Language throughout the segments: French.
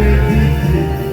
Yeah.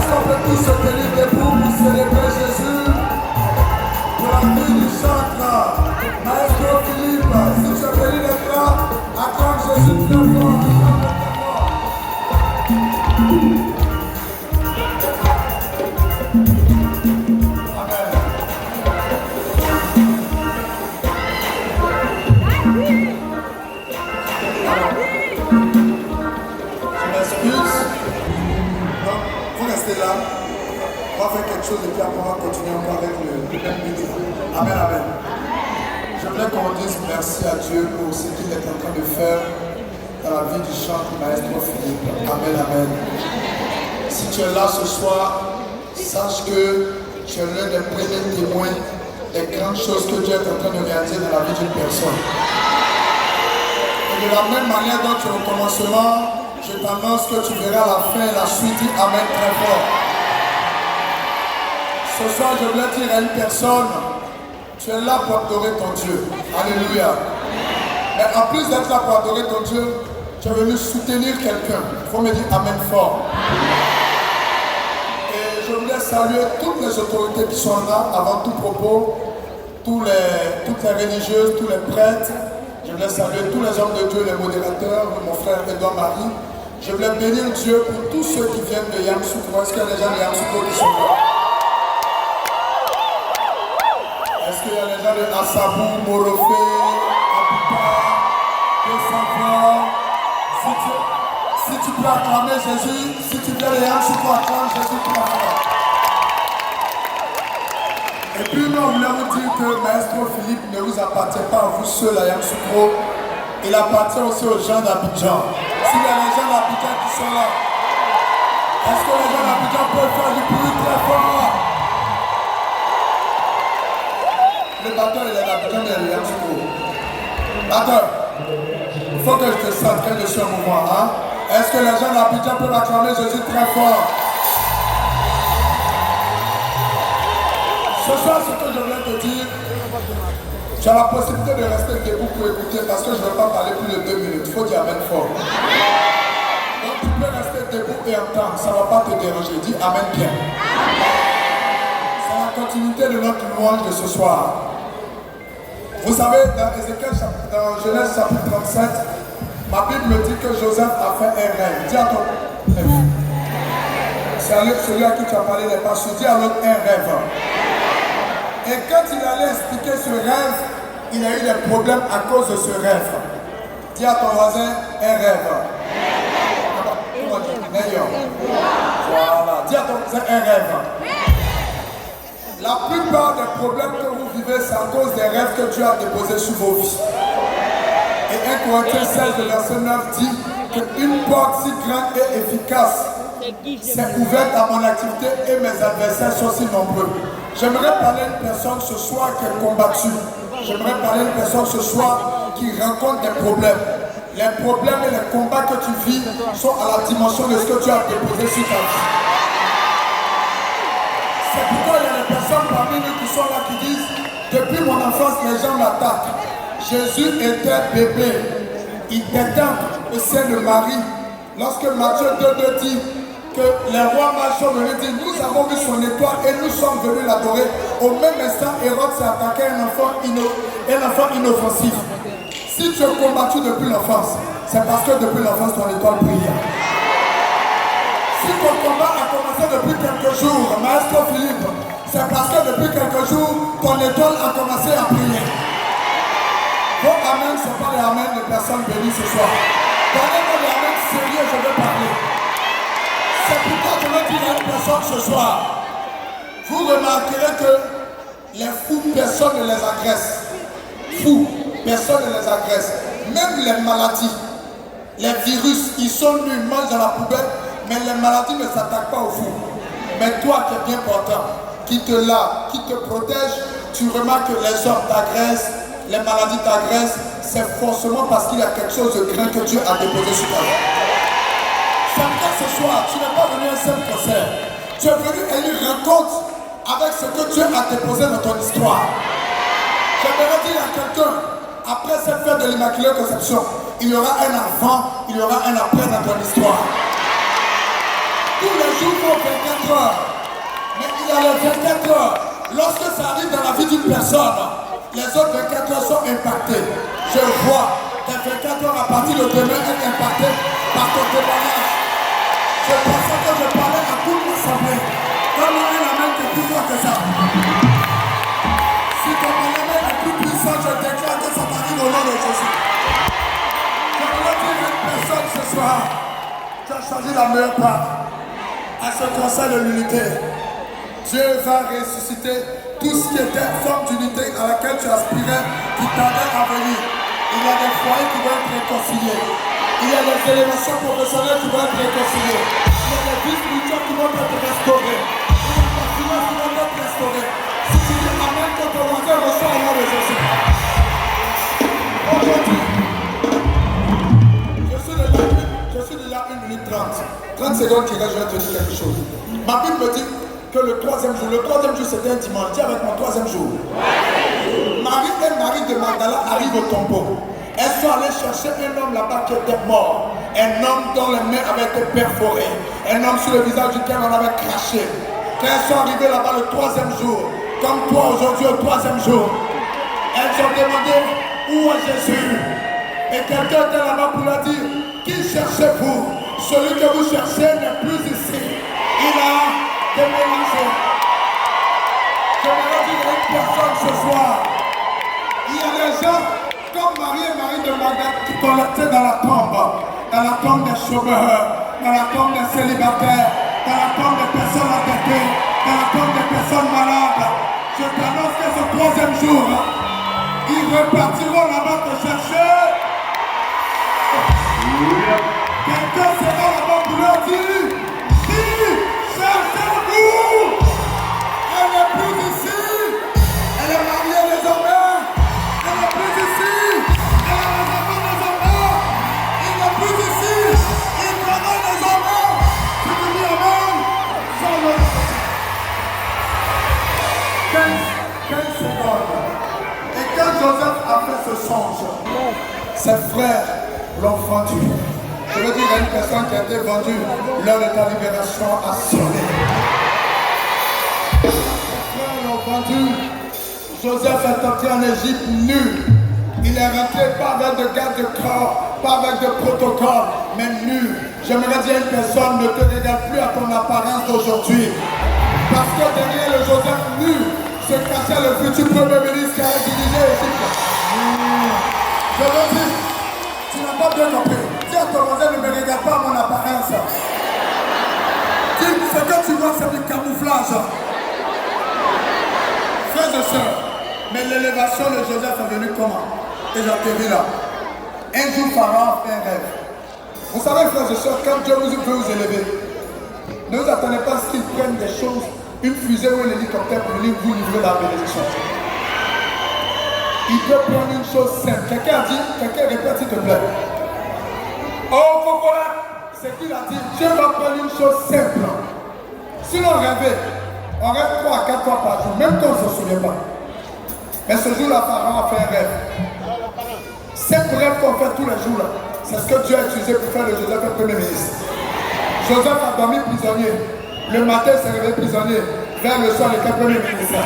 qu'on peut tous se tenir debout pour célébrer Jésus pour la vie du chantre. Maestro Philippe, si tu es venu d'être là, acclame Jésus très fort. Là, on va faire quelque chose et puis après on va continuer encore avec le même midi. Amen, amen. Je voulais qu'on dise merci à Dieu pour ce qu'il est en train de faire dans la vie du chantre Maestro Philippe. Amen, amen. Si tu es là ce soir, sache que tu es l'un des premiers témoins des grandes choses que Dieu est en train de réaliser dans la vie d'une personne. Et de la même manière dont tu es au commencement, je t'annonce que tu verras la fin et la suite. Dis amen très fort. Ce soir, je voulais dire à une personne, tu es là pour adorer ton Dieu. Alléluia. Mais en plus d'être là pour adorer ton Dieu, tu es venu soutenir quelqu'un. Il faut me dire amen fort. Et je voulais saluer toutes les autorités qui sont là, avant tout propos, toutes les religieuses, tous les prêtres. Je voulais saluer tous les hommes de Dieu, les modérateurs, mon frère Edouard Marie. Je voulais bénir Dieu pour tous ceux qui viennent de Yamoussoukro. Est-ce qu'il y a des gens de Yamoussoukro qui sont là? Est-ce qu'il y a des gens de Assabou, Morofé, Apupa, Savoir? Si tu peux acclamer Jésus, si tu viens de Yamoussoukro, acclame Jésus pour la foi. Et puis nous, on voulait vous dire que Maestro Philippe ne vous appartient pas à vous seuls à Yamoussoukro. Il appartient aussi aux gens d'Abidjan. S'il y a les gens d'Abidjan qui sont là, est-ce que les gens d'Abidjan peuvent faire du bruit très fort? Le batteur il est d'Abidjan, mais il est Yamoussoukro. Batteur, il faut que je te sente quand je suis en mouvement. Hein? Est-ce que les gens d'Abidjan peuvent acclamer Jésus très fort? Ce soir, ce que je voulais te dire, tu as la possibilité de rester debout pour écouter parce que je ne vais pas parler plus de 2 minutes. Il faut dire amen fort. Donc tu peux rester debout et entendre. Ça ne va pas te déranger. Dis amen bien. C'est la continuité de notre louange de ce soir. Vous savez, dans Genèse chapitre 37, ma Bible me dit que Joseph a fait un rêve. Dis à ton rêve. C'est celui à qui tu as parlé n'est pas sûr. Dis à l'autre un rêve. Et quand il allait expliquer ce rêve, il a eu des problèmes à cause de ce rêve. Dis à ton voisin, un rêve. Voilà, dis à ton voisin, un rêve. La plupart des problèmes que vous vivez, c'est à cause des rêves que Dieu a déposés sur vos vies. Et 1 Corinthiens 16, le verset 9 dit qu'une porte si grande et efficace s'est ouverte à mon activité et mes adversaires sont si nombreux. J'aimerais parler à une personne ce soir qui est combattue. J'aimerais parler à une personne ce soir qui rencontre des problèmes. Les problèmes et les combats que tu vis sont à la dimension de ce que tu as déposé sur ta vie. C'est pourquoi il y a des personnes parmi nous qui sont là qui disent depuis mon enfance, les gens m'attaquent. Jésus était bébé. Il était au sein de Marie. Lorsque Matthieu 2,2 dit que les rois mages sont venus dire nous avons vu son étoile et nous sommes venus l'adorer. Au même instant, Hérode s'est attaqué à un enfant inoffensif. Si tu es combattu depuis l'enfance, c'est parce que depuis l'enfance ton étoile brille. Si ton combat a commencé depuis quelques jours, Maestro Philippe, c'est parce que depuis quelques jours, ton étoile a commencé à briller. Vos amen, ce ne sont pas les amen de personnes bénies ce soir. Donnez-moi les amen sérieux, je vais parler. C'est pourquoi je vais dire à une personne ce soir. Vous remarquerez que les fous, personne ne les agresse. Fous, personne ne les agresse. Même les maladies, les virus, ils sont nus, ils mangent dans la poubelle, mais les maladies ne s'attaquent pas aux fous. Mais toi qui es bien portant, qui te lave, qui te protège, tu remarques que les hommes t'agressent, les maladies t'agressent, c'est forcément parce qu'il y a quelque chose de grand que Dieu a déposé sur ta vie. C'est pourquoi ce soir, tu n'es pas venu à un simple concert. Tu es venu à une rencontre avec ce que Dieu a déposé dans ton histoire. J'aimerais dire à quelqu'un, après cette fête de l'Immaculée Conception, il y aura un avant, il y aura un après dans ton histoire. Tous les jours font 24 heures. Mais il y a les 24 heures. Lorsque ça arrive dans la vie d'une personne, les autres 24 heures sont impactées. Je vois les 24 heures à partir de demain être impactées par ton témoignage. Je pensais que je parlais à toute l'assemblée. Comment est la main qui est plus forte que ça? Si ton main est plus puissant, je déclare que ça t'arrive au nom de Jésus. Je voudrais dire à une personne ce soir, tu as choisi la meilleure part à ce conseil de l'unité. Dieu va ressusciter tout ce qui était forme d'unité à laquelle tu aspirais, qui tardait à venir. Il y a des foyers qui vont être réconciliés. Il y a des élévations professionnelles qui vont être réconciliées. Il y a des vies spirituelles qui vont être restaurées. Il y a des finances qui vont être restaurées. Si tu dis Amen, que ton voisin reçoit au nom de Jésus. Aujourd'hui, je suis déjà 1 minute 30. 30 secondes qui restent, je vais te dire quelque chose. Ma Bible me dit que le troisième jour c'était un dimanche. Dis avec mon troisième jour. Marie et Marie de Magdala arrivent au tombeau. Elles sont allées chercher un homme là-bas qui était mort. Un homme dont les mains avaient été perforées. Un homme sur le visage duquel on avait craché. Quand elles sont arrivées là-bas le troisième jour, comme toi aujourd'hui au troisième jour, elles ont demandé où est Jésus. Et quelqu'un était là-bas pour leur dire, qui cherchez-vous? Celui que vous cherchez n'est plus ici. Il a déménagé. Je voudrais dire à une personne ce soir, il y a des gens comme Marie et Marie de Magdala qui collectaient dans la tombe des chômeurs, dans la tombe des célibataires, dans la tombe des personnes endetées, dans la tombe des personnes malades. Je t'annonce que ce troisième jour, ils repartiront là-bas te chercher. Quelqu'un sera là-bas pour leur dire, qui cherchez-vous? Elle n'est plus ici. Elle est mariée désormais. Elle n'est plus ici. Elle a des enfants désormais. Il n'est plus ici. Il travaille désormais. Tu me dis amen. Sans le 15 secondes. Et quand Joseph a fait ce songe, ses frères l'ont vendu. Je veux dire à une personne qui a été vendue, l'heure de ta libération a sonné. Ses frères l'ont vendu. Joseph est entré en Égypte nu. Il est rentré pas avec de garde de corps, pas avec de protocole, mais nu. J'aimerais dire à une personne, ne te regarde plus à ton apparence d'aujourd'hui. Parce que derrière le Joseph nu, se cachait le futur premier ministre qui allait diriger l'Égypte. Je veux dire, tu n'as pas bien compris. Dis à ton voisin, ne me regarde pas à mon apparence. Dis, ce que tu vois, c'est du camouflage. Frères et sœurs, mais l'élévation de Joseph est venue comment? Et j'atterris là. Un jour, Pharaon fait un rêve. Vous savez, frères et sœurs, quand Dieu veut vous élever, ne vous attendez pas à ce qu'il prenne des choses, une fusée ou un hélicoptère pour venir vous livrer la bénédiction. Il peut prendre une chose simple. Quelqu'un a dit, quelqu'un répète s'il te plaît. Oh, Cocola, c'est qu'il a dit, Dieu va prendre une chose simple. Sinon, on rêve 3 à 4 fois par jour, même quand on ne se souvient pas. Mais ce jour-là, Pharaon a fait un rêve. Cette rêve qu'on fait tous les jours, là, c'est ce que Dieu a utilisé pour faire de Joseph le premier ministre. Joseph a dormi prisonnier. Le matin, il s'est réveillé prisonnier. Vers le soir, il était premier ministre.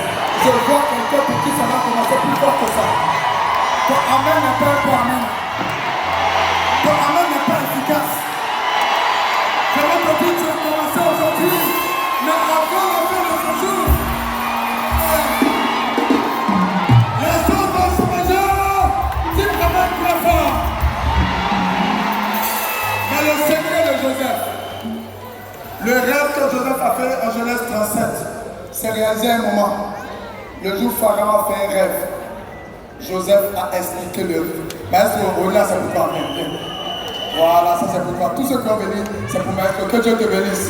Je vois quelqu'un pour qui ça va commencer plus fort que ça. Ton amen n'est pas un bon amen. Ton amen n'est pas efficace. Je vais te dire, tu as commencé aujourd'hui, mais avant la fin de ce jour, les choses vont changer. Dis amen très fort. Mais le secret de Joseph, le rêve que Joseph a fait en Genèse 37, s'est réalisé à un moment. Le jour Pharaon a fait un rêve. Joseph a expliqué le rêve. Maître, là, c'est pour toi. Voilà, ça c'est pour toi. Tous ceux qui ont venu, c'est pour Maître. Que Dieu te bénisse.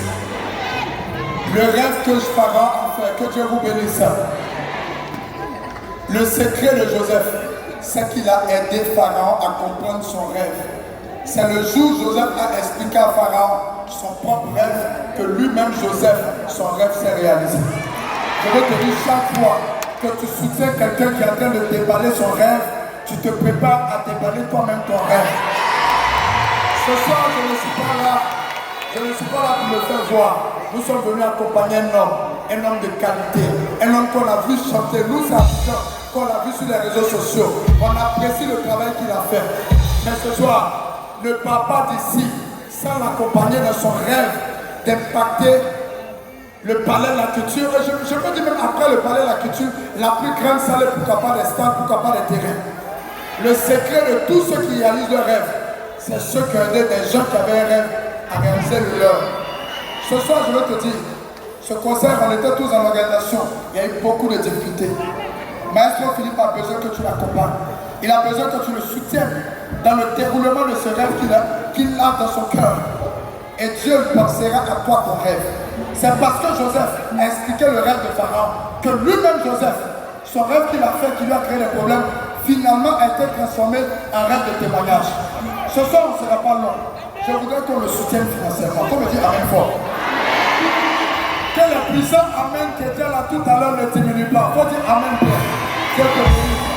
Le rêve que Pharaon a fait, que Dieu vous bénisse. Le secret de Joseph, c'est qu'il a aidé Pharaon à comprendre son rêve. C'est le jour où Joseph a expliqué à Pharaon son propre rêve que lui-même, Joseph, son rêve s'est réalisé. Je veux te dire, chaque fois que tu soutiens quelqu'un qui est en train de déballer son rêve, tu te prépares à déballer toi-même ton rêve. Ce soir, je ne suis pas là Je ne suis pas là pour me faire voir. Nous sommes venus accompagner un homme de qualité, un homme qu'on a vu chanter. Nous, c'est Abidjan, qu'on a vu sur les réseaux sociaux. On apprécie le travail qu'il a fait. Mais ce soir, ne part pas d'ici sans l'accompagner dans son rêve d'impacter le palais de la culture. Et je peux dire même après le palais de la culture, la plus grande salle, pourquoi pas des stades, pourquoi pas des terrains. Le secret de tous ceux qui réalisent leur rêve, c'est ceux qui ont aidé des gens qui avaient un rêve à réaliser le leur. Ce soir, je veux te dire, ce concert, on était tous en organisation. Il y a eu beaucoup de difficultés. Maestro Philippe a besoin que tu l'accompagnes. Il a besoin que tu le soutiennes dans le déroulement de ce rêve qu'il a dans son cœur. Et Dieu pensera à toi ton rêve. C'est parce que Joseph a expliqué le rêve de Pharaon que lui-même Joseph, son rêve qu'il a fait, qui lui a créé des problèmes, finalement a été transformé en rêve de témoignage. Ce soir, on ne sera pas long. Je voudrais qu'on le soutienne financièrement. Qu'on me dise amen fort. Que le puissant amen qui était là tout à l'heure ne diminue pas. Il faut dire amen bien. Dieu te bénisse.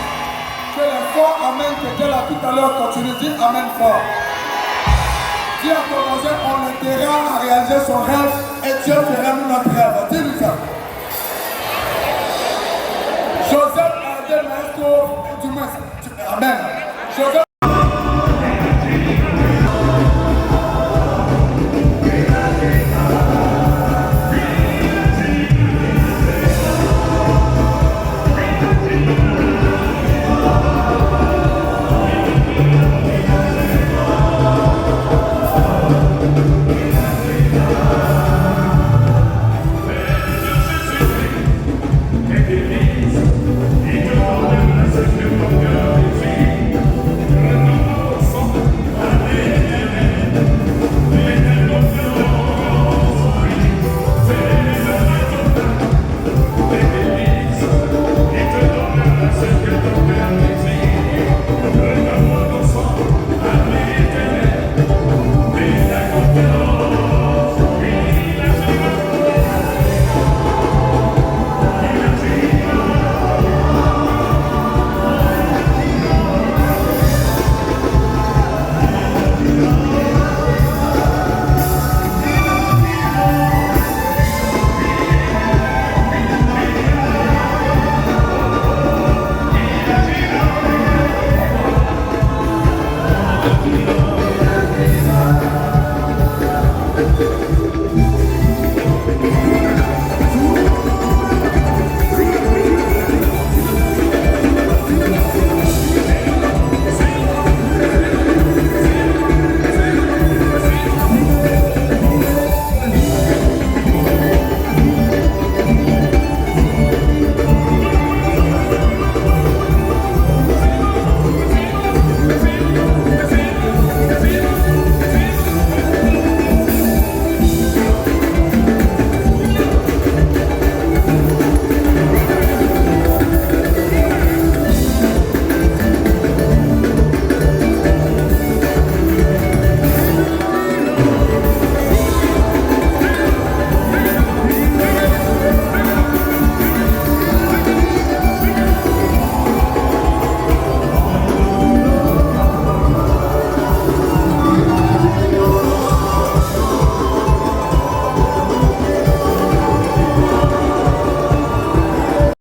Que le fort amen qui était là tout à l'heure continue. Dis amen fort. Dis à ton voisin, on l'aidera à réaliser son rêve et Dieu fera